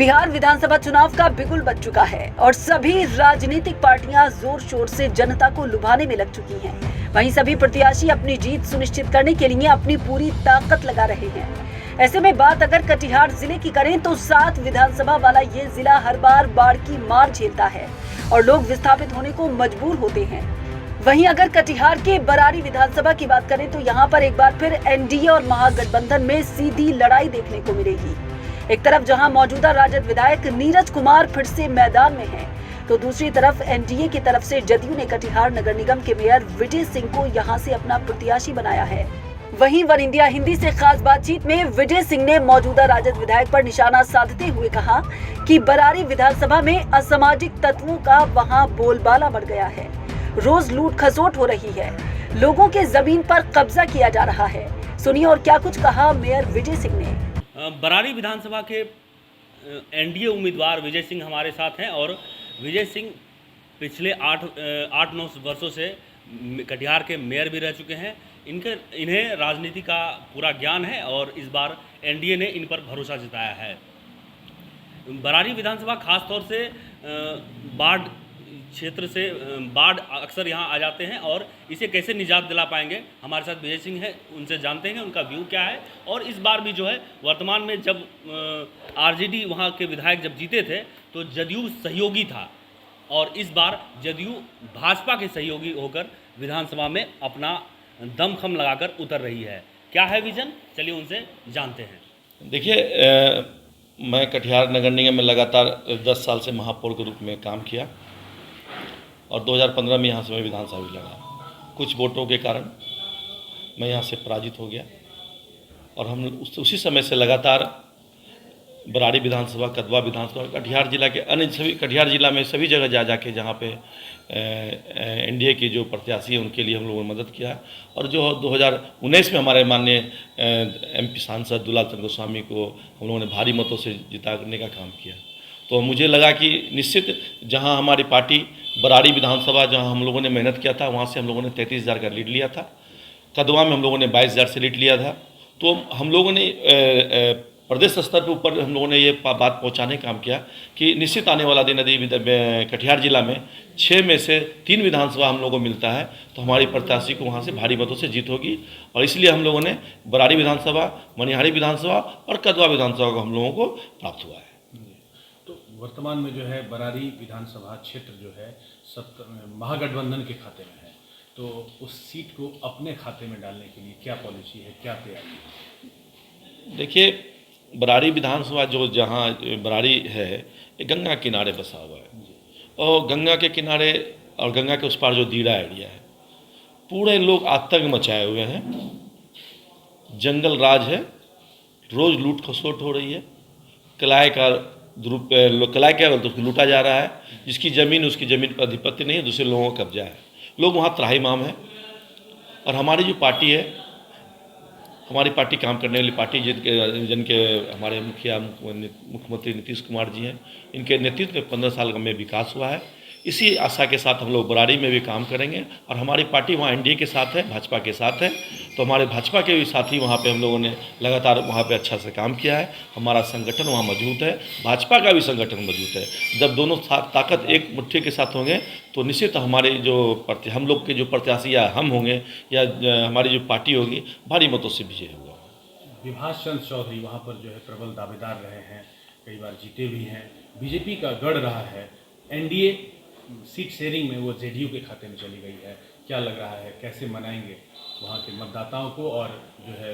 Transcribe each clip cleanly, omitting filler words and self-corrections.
बिहार विधानसभा चुनाव का बिगुल बज चुका है और सभी राजनीतिक पार्टियां जोर शोर से जनता को लुभाने में लग चुकी हैं। वहीं सभी प्रत्याशी अपनी जीत सुनिश्चित करने के लिए अपनी पूरी ताकत लगा रहे हैं। ऐसे में बात अगर कटिहार जिले की करें तो 7 विधानसभा वाला ये जिला हर बार बाढ़ की मार झेलता है और लोग विस्थापित होने को मजबूर होते हैं। वहीं अगर कटिहार के बरारी विधानसभा की बात करें तो यहाँ पर एक बार फिर एनडीए और महागठबंधन में सीधी लड़ाई देखने को मिलेगी। एक तरफ जहां मौजूदा राजद विधायक नीरज कुमार फिर से मैदान में हैं, तो दूसरी तरफ एनडीए की तरफ से जदयू ने कटिहार नगर निगम के मेयर विजय सिंह को यहां से अपना प्रत्याशी बनाया है। वहीं वन इंडिया हिंदी से खास बातचीत में विजय सिंह ने मौजूदा राजद विधायक पर निशाना साधते हुए कहा कि बरारी विधानसभा में असामाजिक तत्वों का वहां बोलबाला बढ़ गया है। रोज लूट खसोट हो रही है, लोगों के जमीन पर कब्जा किया जा रहा है। सुनिए और क्या कुछ कहा मेयर विजय सिंह ने। बरारी विधानसभा के एनडीए उम्मीदवार विजय सिंह हमारे साथ हैं और विजय सिंह पिछले 8-9 वर्षों से कटिहार के मेयर भी रह चुके हैं। इन्हें राजनीति का पूरा ज्ञान है और इस बार एनडीए ने इन पर भरोसा जताया है। बरारी विधानसभा खास तौर से बाढ़ क्षेत्र से बाढ़ अक्सर यहाँ आ जाते हैं और इसे कैसे निजात दिला पाएंगे, हमारे साथ विजय सिंह है, उनसे जानते हैं उनका व्यू क्या है। और इस बार भी जो है वर्तमान में जब आरजेडी वहाँ के विधायक जब जीते थे तो जदयू सहयोगी था और इस बार जदयू भाजपा के सहयोगी होकर विधानसभा में अपना दमखम लगाकर उतर रही है। क्या है विजन, चलिए उनसे जानते हैं। देखिए, मैं कटिहार नगर निगम में लगातार 10 साल से महापौर के रूप में काम किया और 2015 में यहाँ से मैं विधानसभा भी लड़ा। कुछ वोटों के कारण मैं यहाँ से पराजित हो गया और हम उसी समय से लगातार बरारी विधानसभा, कदवा विधानसभा, कटिहार जिला के अन्य सभी कटिहार जिला में सभी जगह जा के जहाँ पे एनडीए के जो प्रत्याशी हैं उनके लिए हम लोगों ने मदद किया और जो 2019 में हमारे माननीय एमपी सांसद दुलाल चंद्र गोस्वामी को हम लोगों ने भारी मतों से जिताने का काम किया। तो मुझे लगा कि निश्चित जहां हमारी पार्टी बरारी विधानसभा जहां हम लोगों ने मेहनत किया था वहां से हम लोगों ने 33,000 का लीड लिया था, कदवा में हम लोगों ने 22,000 से लीड लिया था। तो हम लोगों ने प्रदेश स्तर पर ऊपर हम लोगों ने ये बात पहुंचाने का काम किया कि निश्चित आने वाला दिन यदि कटिहार जिला में 6 में से 3 विधानसभा हम लोगों को मिलता है तो हमारी प्रत्याशी को वहाँ से भारी मतों से जीत होगी और इसलिए हम लोगों ने बरारी विधानसभा, मनिहारी विधानसभा और कदवा विधानसभा को हम लोगों को प्राप्त हुआ है। तो वर्तमान में जो है बरारी विधानसभा क्षेत्र जो है महागठबंधन के खाते में है, तो उस सीट को अपने खाते में डालने के लिए क्या पॉलिसी है, क्या तैयारी है? देखिए, बरारी विधानसभा जो जहाँ बरारी है ये गंगा किनारे बसा हुआ है और गंगा के किनारे और गंगा के उस पार जो दीड़ा एरिया है पूरे लोग आतंक मचाए हुए हैं, जंगल राज है, रोज़ लूट खसोट हो रही है, किराए का किराया क्या बोलते उसको लूटा जा रहा है, जिसकी ज़मीन उसकी ज़मीन पर अधिपत्य नहीं है, दूसरे लोगों का कब्जा है, लोग वहाँ त्राहिमाम है। और हमारी जो पार्टी है, हमारी पार्टी काम करने वाली पार्टी जिनके हमारे मुख्यमंत्री नीतीश कुमार जी हैं, इनके नेतृत्व में 15 साल में विकास हुआ है। इसी आशा के साथ हम लोग बरारी में भी काम करेंगे और हमारी पार्टी वहाँ एनडीए के साथ है, भाजपा के साथ है, तो हमारे भाजपा के भी साथी वहाँ पे हम लोगों ने लगातार वहाँ पे अच्छा से काम किया है। हमारा संगठन वहाँ मजबूत है, भाजपा का भी संगठन मजबूत है। जब दोनों ताकत एक मुट्ठी के साथ होंगे तो निश्चित हमारे जो हम लोग के जो प्रत्याशी या हम होंगे या हमारी जो पार्टी होगी भारी मतों से विजय होगा। विभाष चंद्र चौधरी वहाँ पर जो है प्रबल दावेदार रहे हैं, कई बार जीते भी हैं, बीजेपी का गढ़ रहा है, एनडीए सीट शेयरिंग में वो जेडीयू के खाते में चली गई है। क्या लग रहा है, कैसे मनाएंगे वहाँ के मतदाताओं को और जो है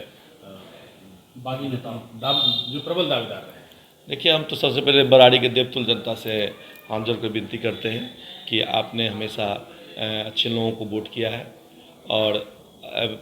बागी नेताओं जो प्रबल दावेदार रहे? देखिए, हम तो सबसे पहले बरारी के देवतुल जनता से हाथ जोड़ कर विनती करते हैं कि आपने हमेशा अच्छे लोगों को वोट किया है और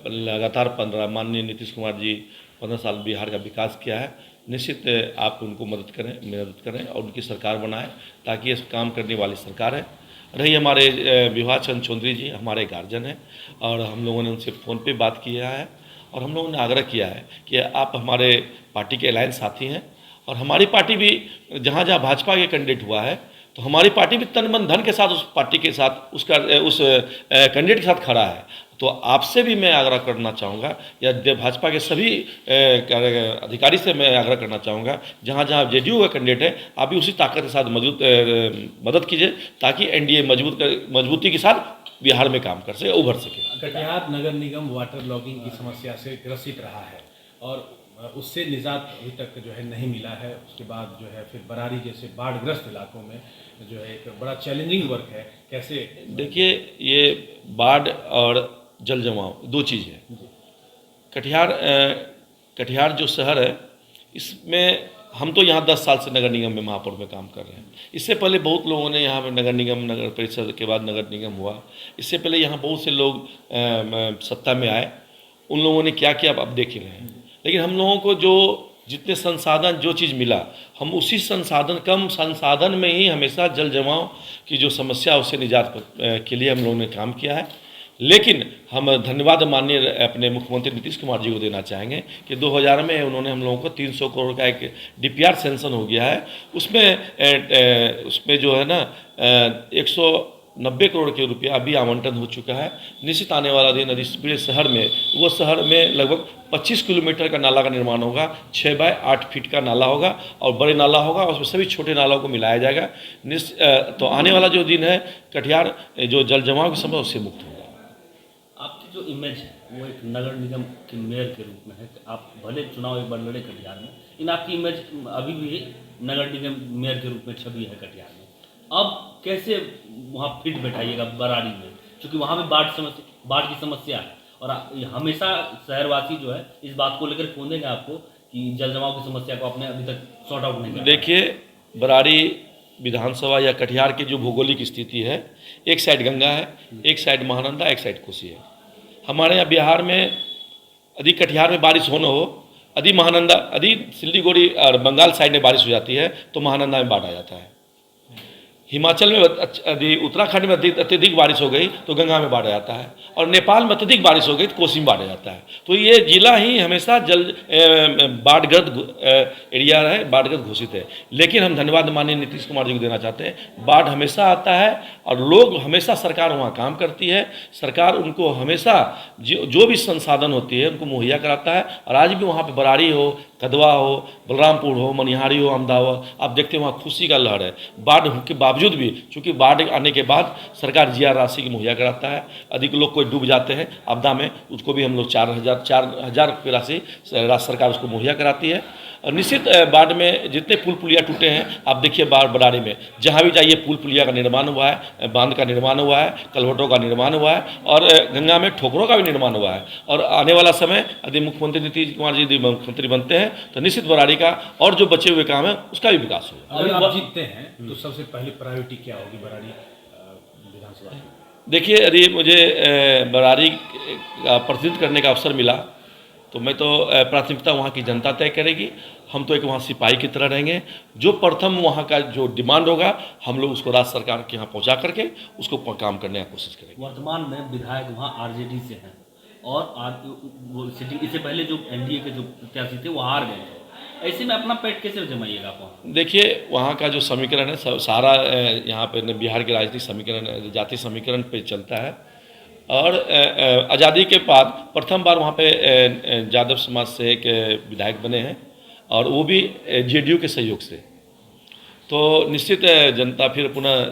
लगातार 15 माननीय नीतीश कुमार जी 15 साल बिहार का विकास किया है। निश्चित आप उनको मदद करें और उनकी सरकार बनाएं ताकि इस काम करने वाली सरकार है। रही हमारे विभाष चंद्र चौधरी जी हमारे गार्जियन हैं और हम लोगों ने उनसे फ़ोन पे बात किया है और हम लोगों ने आग्रह किया है कि आप हमारे पार्टी के अलायंस साथी हैं और हमारी पार्टी भी जहाँ जहाँ भाजपा के कैंडिडेट हुआ है तो हमारी पार्टी भी तन मन धन के साथ उस पार्टी के साथ उस कैंडिडेट के साथ खड़ा है। तो आपसे भी मैं आग्रह करना चाहूँगा या भाजपा के सभी अधिकारी से मैं आग्रह करना चाहूँगा, जहाँ जहाँ जेडीयू का कैंडिडेट है आप भी उसी ताकत के साथ मदद कीजिए, ताकि एनडीए मजबूती के साथ बिहार में काम कर सके, उभर सके। कटिहार नगर निगम वाटर लॉगिंग की समस्या से ग्रसित रहा है और उससे निजात अभी तक जो है नहीं मिला है। उसके बाद जो है फिर बरारी जैसे बाढ़ग्रस्त इलाकों में जो है एक बड़ा चैलेंजिंग वर्क है। कैसे देखिए, ये बाढ़ और जल जमाव दो चीज़ है। कटिहार जो शहर है, इसमें हम तो यहाँ 10 साल से नगर निगम में महापौर में काम कर रहे हैं। इससे पहले बहुत लोगों ने यहाँ पर नगर निगम, नगर परिषद के बाद नगर निगम हुआ, इससे पहले यहाँ बहुत से लोग सत्ता में आए। उन लोगों ने क्या किया आप देख ही रहे हैं। लेकिन हम लोगों को जो जितने संसाधन जो चीज़ मिला, हम उसी कम संसाधन में ही हमेशा जल जमाव की जो समस्या उससे निजात के लिए हम लोगों ने काम किया है। लेकिन हम धन्यवाद माननीय अपने मुख्यमंत्री नीतीश कुमार जी को देना चाहेंगे कि 2000 में उन्होंने हम लोगों को 300 करोड़ का एक डीपीआर सैंक्शन हो गया है। उसमें जो है ना 190 करोड़ के रुपया अभी आवंटन हो चुका है। निश्चित आने वाला दिन यदि पूरे शहर में लगभग 25 किलोमीटर का नाला का निर्माण होगा, 6 बाय 8 फीट का नाला होगा और बड़े नाला होगा, उसमें सभी छोटे नालों को मिलाया जाएगा। तो आने वाला जो दिन है, कटिहार जो जल जमाव की समस्या उससे मुक्त होगा। आपकी जो इमेज है वो एक नगर निगम के मेयर के रूप में है। आप भले चुनाव एक बार लड़े कटिहार में, लेकिन आपकी इमेज अभी भी नगर निगम मेयर के रूप में छवि है कटिहार में। अब कैसे वहाँ फिट बैठाइएगा बरारी में, क्योंकि वहाँ भी बाढ़ की समस्या है और हमेशा शहरवासी जो है इस बात को लेकर खोदेंगे आपको कि जल जमाव की समस्या को आपने अभी तक सॉर्ट आउट नहीं किया। देखिए, बरारी विधानसभा या कटिहार की जो भौगोलिक स्थिति है, एक साइड गंगा है, एक साइड महानंदा, एक साइड कोसी है। हमारे यहाँ बिहार में यदि कटिहार में बारिश होना हो, यदि सिल्लीगुड़ी और बंगाल साइड में बारिश हो जाती है तो महानंदा में बाढ़ आ जाता है। हिमाचल में यदि उत्तराखंड में अत्यधिक बारिश हो गई तो गंगा में बाढ़ आ जाता है, और नेपाल में अत्यधिक बारिश हो गई तो कोसी में बाढ़ आ जाता है। तो ये जिला ही हमेशा बाढ़ग्रस्त एरिया है, बाढ़ग्रस्त घोषित है। लेकिन हम धन्यवाद माननीय नीतीश कुमार जी को देना चाहते हैं। बाढ़ हमेशा आता है और लोग हमेशा, सरकार वहाँ काम करती है, सरकार उनको हमेशा जो भी संसाधन होती है उनको मुहैया कराता है। और आज भी वहाँ पर बरारी हो, कदवा हो, बलरामपुर हो, मनिहारी हो, अहमदाबाद, आप देखते हैं वहाँ खुशी का लहर है। बाढ़ के बावजूद भी, चूँकि बाढ़ आने के बाद सरकार जीआर राशि की मुहैया कराता है। अधिक लोग कोई डूब जाते हैं आपदा में, उसको भी हम लोग 4,000 की राशि राज्य सरकार उसको मुहैया कराती है। और निश्चित बाढ़ में जितने पुल पुलिया टूटे हैं, आप देखिए बरारी में जहाँ भी जाइए पुल पुलिया का निर्माण हुआ है, बांध का निर्माण हुआ है, कलवटों का निर्माण हुआ है और गंगा में ठोकरों का भी निर्माण हुआ है। और आने वाला समय यदि मुख्यमंत्री नीतीश कुमार जी यदि मुख्यमंत्री बनते हैं तो निश्चित बरारी का और जो बचे हुए काम है उसका भी विकास होगा। अगर आप जीतते हैं तो सबसे पहली प्रायोरिटी क्या होगी बरारी विधानसभा की? देखिए, यदि मुझे बरारी का प्रतिनिधित्व करने का अवसर मिला तो मैं तो प्राथमिकता वहाँ की जनता तय करेगी। हम तो एक वहाँ सिपाही की तरह रहेंगे। जो प्रथम वहाँ का जो डिमांड होगा हम लोग उसको राज्य सरकार के यहाँ पहुँचा करके उसको काम करने की कोशिश करेंगे। वर्तमान में विधायक वहाँ आरजेडी से हैं और सिटिंग इससे पहले जो एनडीए के जो प्रत्याशी थे वो हार गए थे। ऐसे में अपना पेट कैसे जमाइएगा आप वहाँ? देखिए, वहाँ का जो समीकरण है सारा यहाँ पे बिहार के राजनीतिक समीकरण, जाति समीकरण पे चलता है। और आज़ादी के बाद प्रथम बार वहाँ पे यादव समाज से एक विधायक बने हैं और वो भी जेडीयू के सहयोग से। तो निश्चित जनता फिर पुनः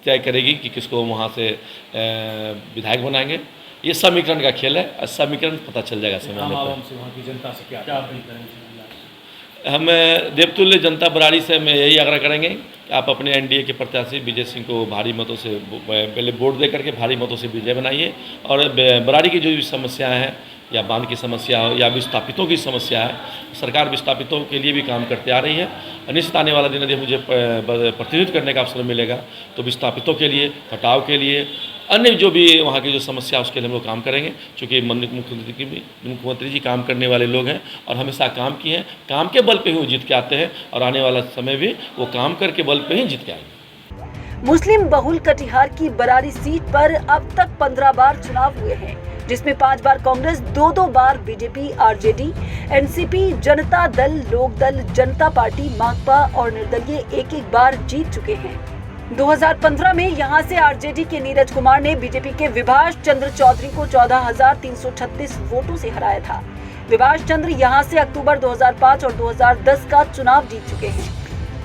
तय करेगी कि किसको वहाँ से विधायक बनाएंगे। ये समीकरण का खेल है, समीकरण पता चल जाएगा समय में। वहाँ की जनता से क्या अपील करेंगे? हम देवतुल्य जनता बरारी से मैं यही आग्रह करेंगे कि आप अपने एनडीए के प्रत्याशी विजय सिंह को भारी मतों से पहले वोट दे करके भारी मतों से विजय बनाइए। और बरारी की जो भी समस्याएं हैं, या बांध की समस्या हो या विस्थापितों की समस्या है, सरकार विस्थापितों के लिए भी काम करते आ रही है। निश्चित आने वाला दिन यदि मुझे प्रतिनिधित्व करने का अवसर मिलेगा तो विस्थापितों के लिए, कटाव के लिए, अन्य जो भी वहाँ की जो समस्या उसके लिए हम लोग काम करेंगे। चूँकि मुख्यमंत्री जी काम करने वाले लोग हैं और हमेशा काम किए हैं, काम के बल पे ही वो जीत के आते हैं और आने वाला समय भी वो काम करके बल पे ही जीत के आएंगे। मुस्लिम बहुल कटिहार की बरारी सीट पर अब तक 15 बार चुनाव हुए हैं, जिसमें 5 बार कांग्रेस, 2 बार BJP, RJD, NCP, Janata Dal, लोक दल, जनता पार्टी, माकपा और निर्दलीय 1 बार जीत चुके हैं। 2015 में यहां से आरजेडी के नीरज कुमार ने बीजेपी के विभाष चंद्र चौधरी को 14,336 वोटों से हराया था। विभाष चंद्र यहां से अक्टूबर 2005 और 2010 का चुनाव जीत चुके हैं।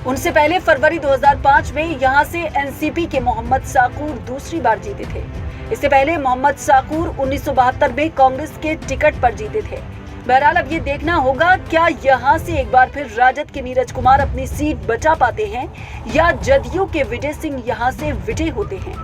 उनसे पहले फरवरी 2005 में यहां से एनसीपी के मोहम्मद साकूर दूसरी बार जीते थे। इससे पहले मोहम्मद साकूर 1972 में कांग्रेस के टिकट पर जीते थे। बहरहाल अब ये देखना होगा क्या यहां से एक बार फिर राजद के नीरज कुमार अपनी सीट बचा पाते हैं या जदयू के विजय सिंह यहां से विजयी होते हैं।